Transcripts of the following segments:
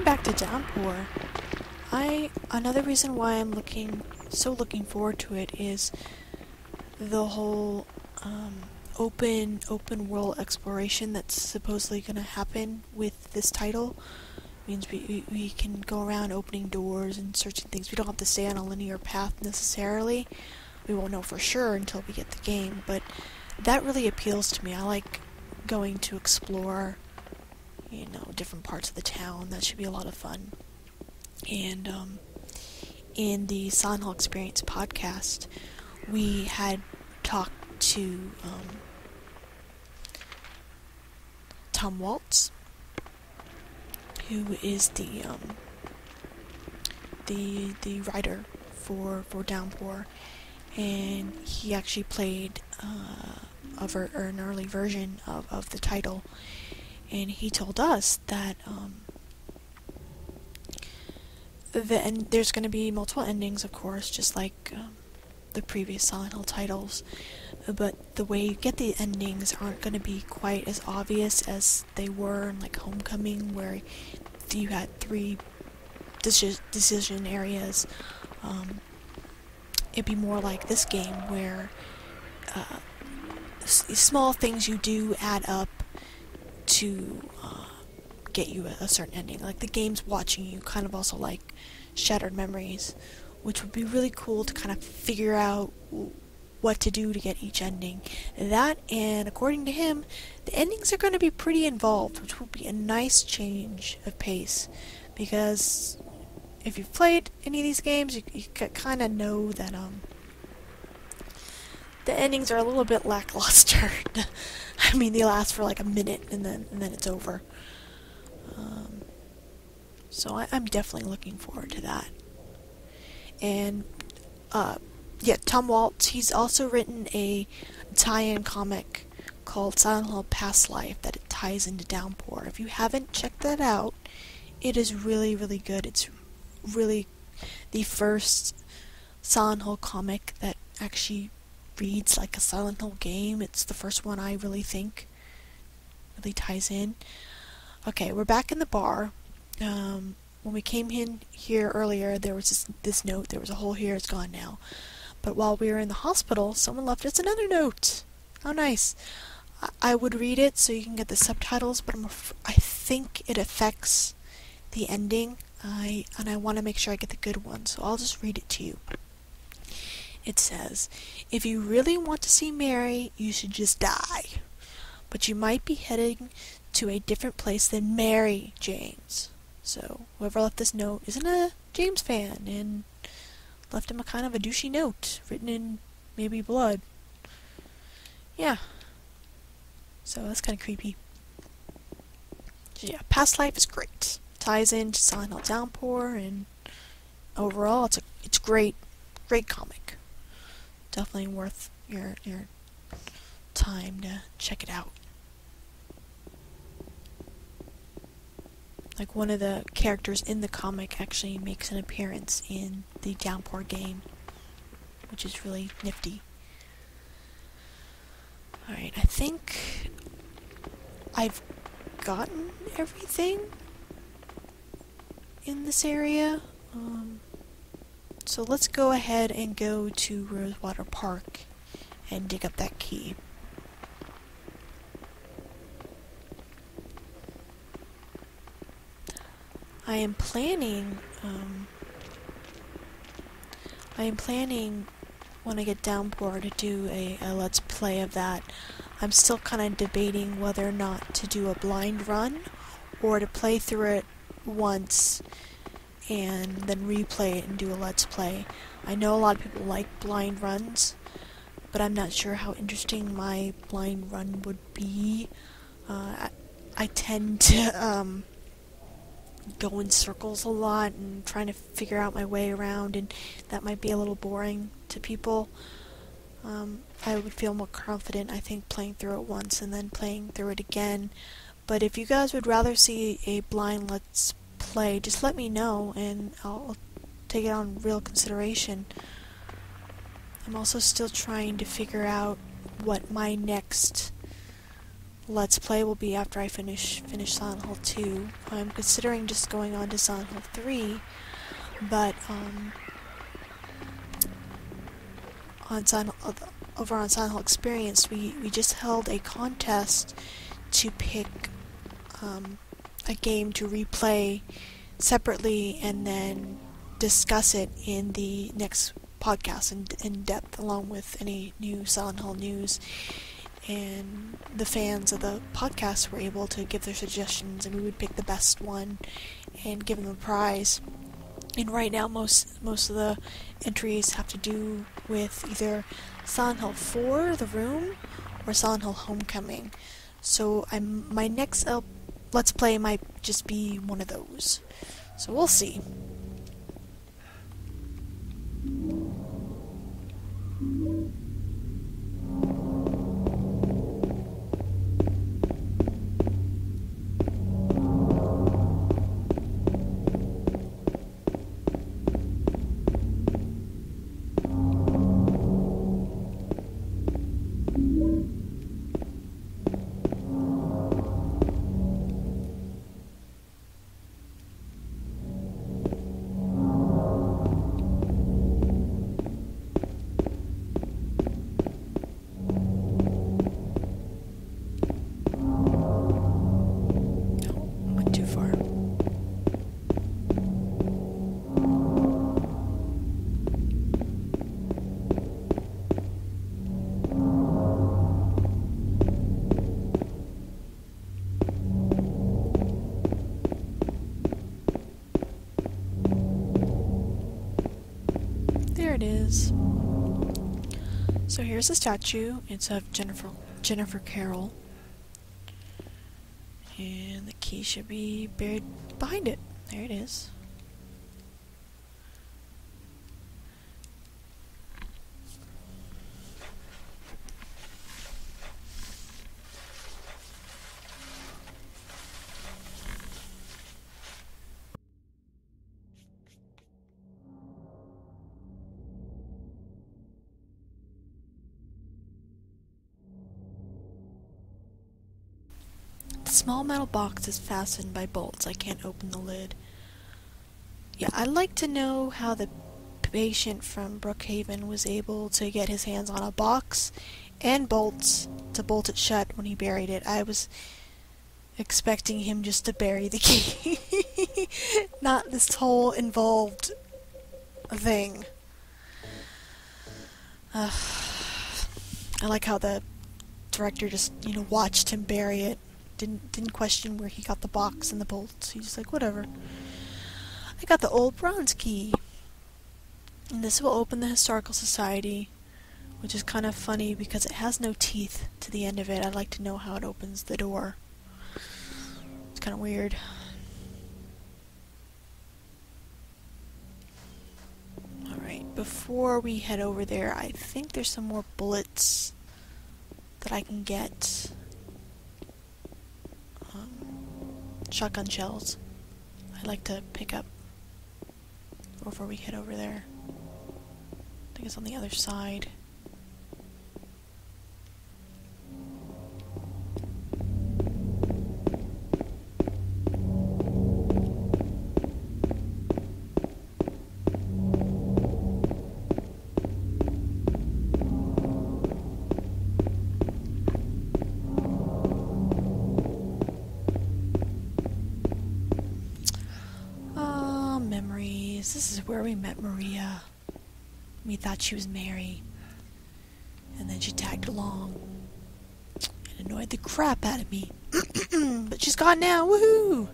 Going back to Downpour, another reason why I'm looking forward to it is the whole open world exploration that's supposedly going to happen with this title. Means we can go around opening doors and searching things. We don't have to stay on a linear path necessarily. We won't know for sure until we get the game, but that really appeals to me. I like going to explore, different parts of the town. That should be a lot of fun. And in the Silent Hill Experience podcast, we had talked to Tom Waltz, who is the writer for Downpour, and he actually played an early version of the title, and he told us that there's going to be multiple endings, of course, just like the previous Silent Hill titles, but the way you get the endings aren't going to be quite as obvious as they were in like Homecoming, where you had 3 decision areas. It'd be more like this game, where small things you do add up to get you a certain ending. Like the game's watching you, kind of also like Shattered Memories, which would be really cool to kind of figure out what to do to get each ending. That, and according to him, the endings are going to be pretty involved, which will be a nice change of pace, because if you've played any of these games, you kind of know that the endings are a little bit lackluster. I mean, they last for like a minute and then it's over. So I'm definitely looking forward to that. And Tom Waltz, he's also written a tie-in comic called Silent Hill Past Life that it ties into Downpour. If you haven't checked that out, it is really, really good. It's really the first Silent Hill comic that actually reads like a Silent Hill game. It's the first one I really think really ties in. Okay, we're back in the bar. When we came in here earlier, there was this note. There was a hole here. It's gone now. But while we were in the hospital, someone left us another note. How nice. I would read it so you can get the subtitles, but I think it affects the ending. And I want to make sure I get the good one, so I'll just read it to you. It says, "If you really want to see Mary, you should just die. But you might be heading to a different place than Mary James." So, whoever left this note isn't a James fan, and left him a kind of a douchey note, written in maybe blood. Yeah. So, that's kind of creepy. So, yeah, Past Life is great. Ties into Silent Hill Downpour, and overall, it's great comic. Definitely worth your time to check it out. Like, one of the characters in the comic actually makes an appearance in the Downpour game, which is really nifty. Alright, I think I've gotten everything in this area. So let's go ahead and go to Rosewater Park and dig up that key. I am planning when I get Downpour to do a let's play of that. I'm still kind of debating whether or not to do a blind run or to play through it once and then replay it and do a let's play. I know a lot of people like blind runs, but I'm not sure how interesting my blind run would be. I tend to go in circles a lot and trying to figure out my way around, and that might be a little boring to people. I would feel more confident, I think, playing through it once and then playing through it again. But if you guys would rather see a blind let's play, just let me know and I'll take it on real consideration. I'm also still trying to figure out what my next Let's Play will be after I finish Silent Hill 2. I'm considering just going on to Silent Hill 3, but on over on Silent Hill Experience, we just held a contest to pick a game to replay separately and then discuss it in the next podcast in depth, along with any new Silent Hill news. And the fans of the podcast were able to give their suggestions, and we would pick the best one and give them a prize. And right now, most of the entries have to do with either Silent Hill 4, The Room, or Silent Hill Homecoming. So my next Let's Play might just be one of those. So we'll see. There it is. So here's the statue. It's of Jennifer Carroll. And the key should be buried behind it. There it is. The small metal box is fastened by bolts. I can't open the lid. Yeah, I'd like to know how the patient from Brookhaven was able to get his hands on a box and bolts to bolt it shut when he buried it. I was expecting him just to bury the key. Not this whole involved thing. I like how the director just, watched him bury it. Didn't question where he got the box and the bolts. He's just like, whatever. I got the old bronze key. And this will open the Historical Society, which is kind of funny because it has no teeth to the end of it. I'd like to know how it opens the door. It's kind of weird. Alright, before we head over there, I think there's some more bullets that I can get. Shotgun shells I'd like to pick up before we head over there. I think it's on the other side. Memories. This is where we met Maria. We thought she was Mary. And then she tagged along and annoyed the crap out of me. But she's gone now. Woohoo!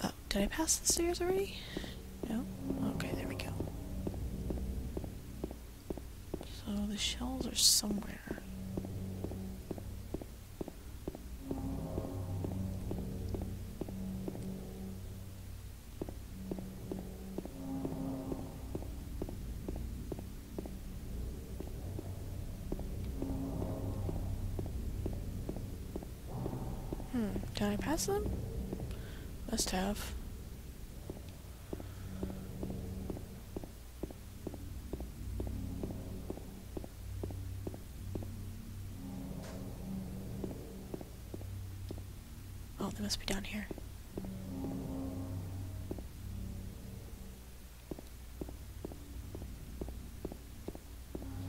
Oh, did I pass the stairs already? No? Okay, there we go. So the shells are somewhere. Can I pass them? Must have. must be down here.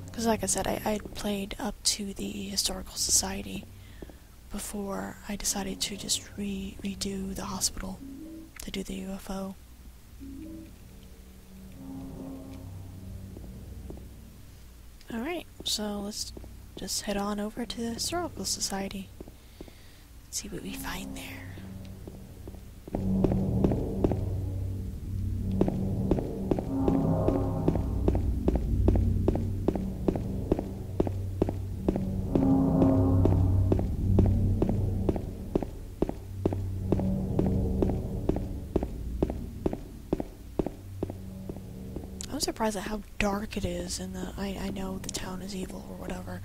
Because like I said, I played up to the Historical Society before I decided to just redo the hospital to do the UFO. Alright, so let's just head on over to the Historical Society. See what we find there. I'm surprised at how dark it is, and I know the town is evil or whatever,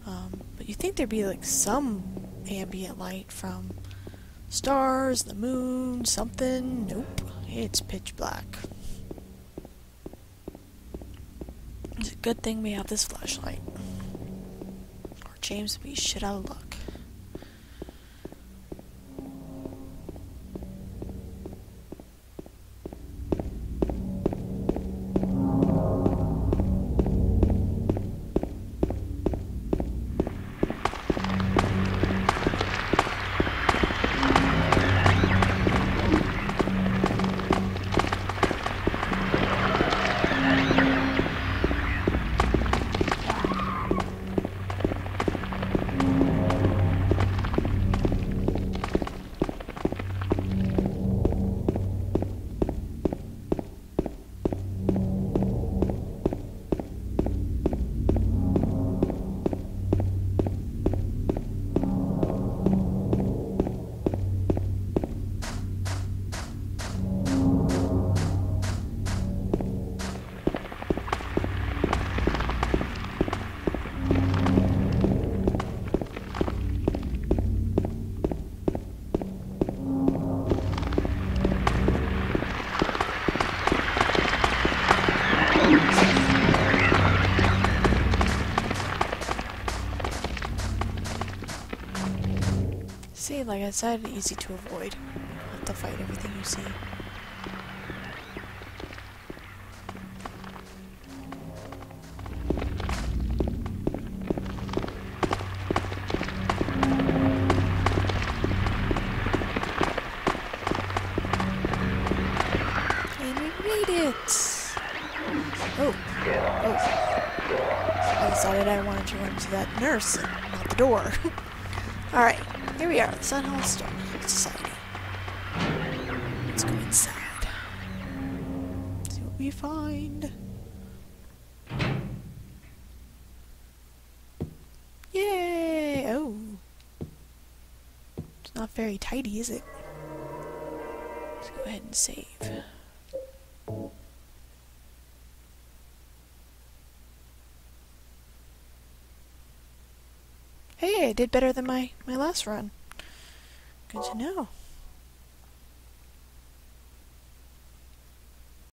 but you'd think there'd be like some ambient light from stars, the moon, something. Nope, it's pitch black. It's a good thing we have this flashlight, or James would be shit out of luck. See, like I said, easy to avoid. You don't have to fight everything you see. And we made it! Oh. I decided I wanted to run to that nurse and not the door. Alright. Here we are, the Sun Hall Historical Society. Let's go inside. See what we find. Yay! Oh. It's not very tidy, is it? Let's go ahead and save. Hey, I did better than my last run. Good to know.